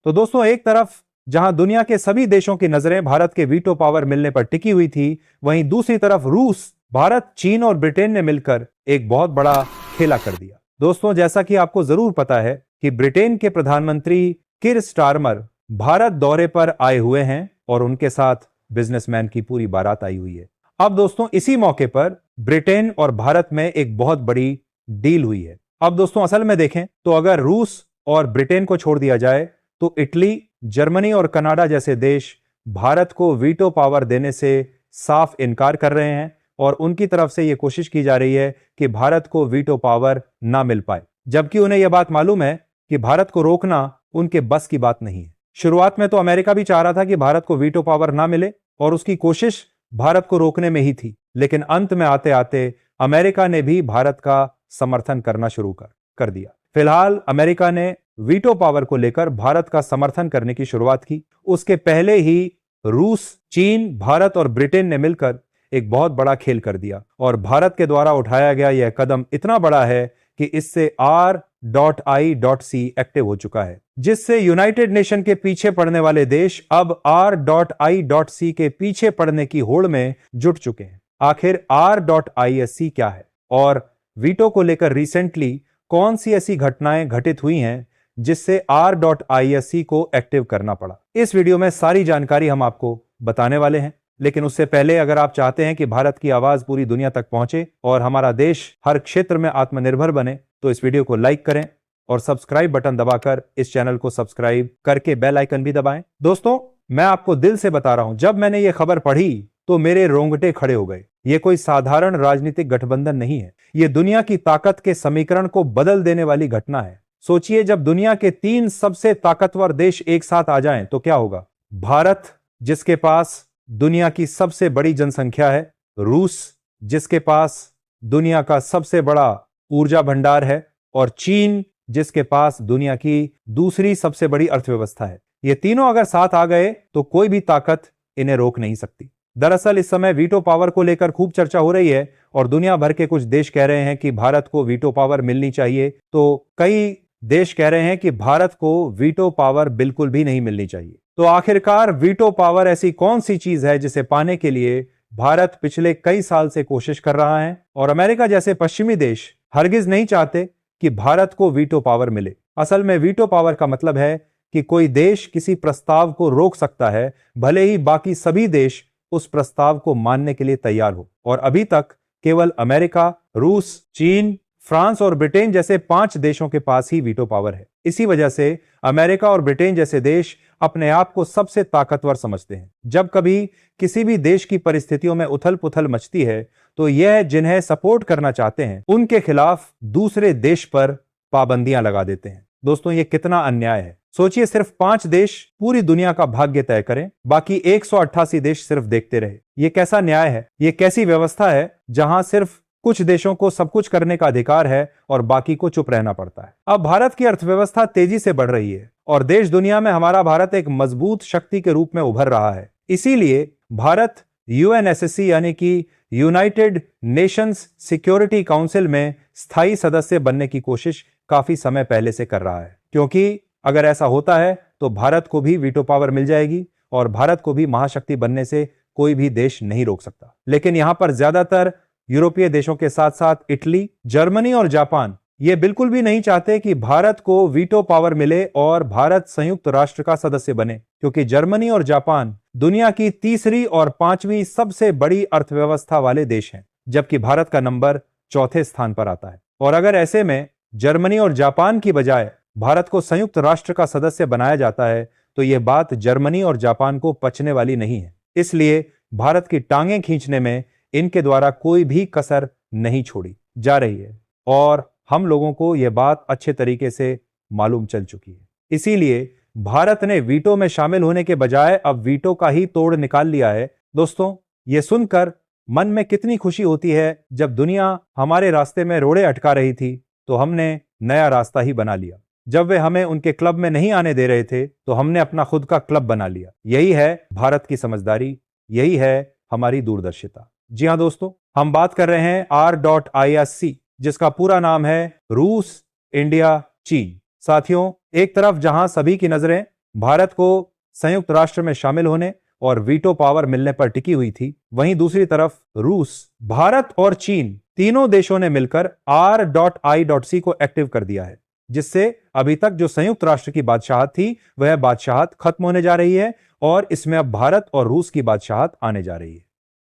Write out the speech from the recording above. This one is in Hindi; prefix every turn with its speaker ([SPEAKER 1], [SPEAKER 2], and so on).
[SPEAKER 1] तो दोस्तों, एक तरफ जहां दुनिया के सभी देशों की नजरें भारत के वीटो पावर मिलने पर टिकी हुई थी, वहीं दूसरी तरफ रूस, भारत, चीन और ब्रिटेन ने मिलकर एक बहुत बड़ा खेला कर दिया। दोस्तों, जैसा कि आपको जरूर पता है कि ब्रिटेन के प्रधानमंत्री किर स्टारमर भारत दौरे पर आए हुए हैं और उनके साथ बिजनेसमैन की पूरी बारात आई हुई है। अब दोस्तों, इसी मौके पर ब्रिटेन और भारत में एक बहुत बड़ी डील हुई है। अब दोस्तों, असल में देखें तो अगर रूस और ब्रिटेन को छोड़ दिया जाए तो इटली, जर्मनी और कनाडा जैसे देश भारत को वीटो पावर देने से साफ इनकार कर रहे हैं और उनकी तरफ से यह कोशिश की जा रही है कि भारत को वीटो पावर ना मिल पाए, जबकि उन्हें यह बात मालूम है कि भारत को रोकना उनके बस की बात नहीं है। शुरुआत में तो अमेरिका भी चाह रहा था कि भारत को वीटो पावर ना मिले और उसकी कोशिश भारत को रोकने में ही थी, लेकिन अंत में आते आते अमेरिका ने भी भारत का समर्थन करना शुरू कर दिया। फिलहाल अमेरिका ने वीटो पावर को लेकर भारत का समर्थन करने की शुरुआत की। उसके पहले ही रूस, चीन, भारत और ब्रिटेन ने मिलकर एक बहुत बड़ा खेल कर दिया और भारत के द्वारा उठाया गया यह कदम इतना बड़ा है कि इससे R.I.C एक्टिव हो चुका है, जिससे यूनाइटेड नेशन के पीछे पड़ने वाले देश अब R.I.C के पीछे पड़ने की होड़ में जुट चुके हैं। आखिर R.ISC क्या है और वीटो को लेकर रिसेंटली कौन सी ऐसी घटनाएं घटित हुई हैं जिससे R.ISC को एक्टिव करना पड़ा, इस वीडियो में सारी जानकारी हम आपको बताने वाले हैं। लेकिन उससे पहले अगर आप चाहते हैं कि भारत की आवाज पूरी दुनिया तक पहुंचे और हमारा देश हर क्षेत्र में आत्मनिर्भर बने, तो इस वीडियो को लाइक करें और सब्सक्राइब बटन दबाकर इस चैनल को सब्सक्राइब करके बेल आइकन भी दबाएं। दोस्तों, मैं आपको दिल से बता रहा हूं, जब मैंने ये खबर पढ़ी तो मेरे रोंगटे खड़े हो गए। ये कोई साधारण राजनीतिक गठबंधन नहीं है, ये दुनिया की ताकत के समीकरण को बदल देने वाली घटना है। सोचिए, जब दुनिया के 3 सबसे ताकतवर देश एक साथ आ जाएं तो क्या होगा। भारत, जिसके पास दुनिया की सबसे बड़ी जनसंख्या है, रूस, जिसके पास दुनिया का सबसे बड़ा ऊर्जा भंडार है, और चीन, जिसके पास दुनिया की दूसरी सबसे बड़ी अर्थव्यवस्था है। ये तीनों अगर साथ आ गए तो कोई भी ताकत इन्हें रोक नहीं सकती। दरअसल इस समय वीटो पावर को लेकर खूब चर्चा हो रही है और दुनिया भर के कुछ देश कह रहे हैं कि भारत को वीटो पावर मिलनी चाहिए, तो कई देश कह रहे हैं कि भारत को वीटो पावर बिल्कुल भी नहीं मिलनी चाहिए। तो आखिरकार वीटो पावर ऐसी कौन सी चीज है जिसे पाने के लिए भारत पिछले कई साल से कोशिश कर रहा है और अमेरिका जैसे पश्चिमी देश हरगिज नहीं चाहते कि भारत को वीटो पावर मिले। असल में वीटो पावर का मतलब है कि कोई देश किसी प्रस्ताव को रोक सकता है, भले ही बाकी सभी देश उस प्रस्ताव को मानने के लिए तैयार हो। और अभी तक केवल अमेरिका, रूस, चीन, फ्रांस और ब्रिटेन जैसे 5 देशों के पास ही वीटो पावर है। इसी वजह से अमेरिका और ब्रिटेन जैसे देश अपने आप को सबसे ताकतवर समझते हैं। जब कभी किसी भी देश की परिस्थितियों में उथल पुथल मचती है तो यह जिन्हें सपोर्ट करना चाहते हैं उनके खिलाफ दूसरे देश पर पाबंदियां लगा देते हैं। दोस्तों, ये कितना अन्याय है। सोचिए, सिर्फ 5 देश पूरी दुनिया का भाग्य तय करें, बाकी 188 देश सिर्फ देखते रहे। ये कैसा न्याय है, ये कैसी व्यवस्था है जहां सिर्फ कुछ देशों को सब कुछ करने का अधिकार है और बाकी को चुप रहना पड़ता है। अब भारत की अर्थव्यवस्था तेजी से बढ़ रही है और देश दुनिया में हमारा भारत एक मजबूत शक्ति के रूप में उभर रहा है। इसीलिए भारत UNSC यानी कि यूनाइटेड नेशंस सिक्योरिटी काउंसिल में स्थायी सदस्य बनने की कोशिश काफी समय पहले से कर रहा है, क्योंकि अगर ऐसा होता है तो भारत को भी वीटो पावर मिल जाएगी और भारत को भी महाशक्ति बनने से कोई भी देश नहीं रोक सकता। लेकिन यहां पर ज्यादातर यूरोपीय देशों के साथ साथ इटली, जर्मनी और जापान ये बिल्कुल भी नहीं चाहते कि भारत को वीटो पावर मिले और भारत संयुक्त राष्ट्र का सदस्य बने, क्योंकि जर्मनी और जापान दुनिया की तीसरी और 5वीं सबसे बड़ी अर्थव्यवस्था वाले देश हैं, जबकि भारत का नंबर 4थे स्थान पर आता है। और अगर ऐसे में जर्मनी और जापान की बजाय भारत को संयुक्त राष्ट्र का सदस्य बनाया जाता है तो यह बात जर्मनी और जापान को पचने वाली नहीं है। इसलिए भारत की टांगें खींचने में इनके द्वारा कोई भी कसर नहीं छोड़ी जा रही है और हम लोगों को यह बात अच्छे तरीके से मालूम चल चुकी है। इसीलिए भारत ने वीटो में शामिल होने के बजाय अब वीटो का ही तोड़ निकाल लिया है। दोस्तों, यह सुनकर मन में कितनी खुशी होती है। जब दुनिया हमारे रास्ते में रोड़े अटका रही थी तो हमने नया रास्ता ही बना लिया। जब वे हमें उनके क्लब में नहीं आने दे रहे थे तो हमने अपना खुद का क्लब बना लिया। यही है भारत की समझदारी, यही है हमारी दूरदर्शिता। जी हां दोस्तों, हम बात कर रहे हैं R.ISC, जिसका पूरा नाम है रूस, इंडिया, चीन। साथियों, एक तरफ जहां सभी की नजरें भारत को संयुक्त राष्ट्र में शामिल होने और वीटो पावर मिलने पर टिकी हुई थी, वहीं दूसरी तरफ रूस, भारत और चीन तीनों देशों ने मिलकर R.I.C को एक्टिव कर दिया है, जिससे अभी तक जो संयुक्त राष्ट्र की बादशाहत थी वह बादशाहत खत्म होने जा रही है और इसमें अब भारत और रूस की बादशाहत आने जा रही है।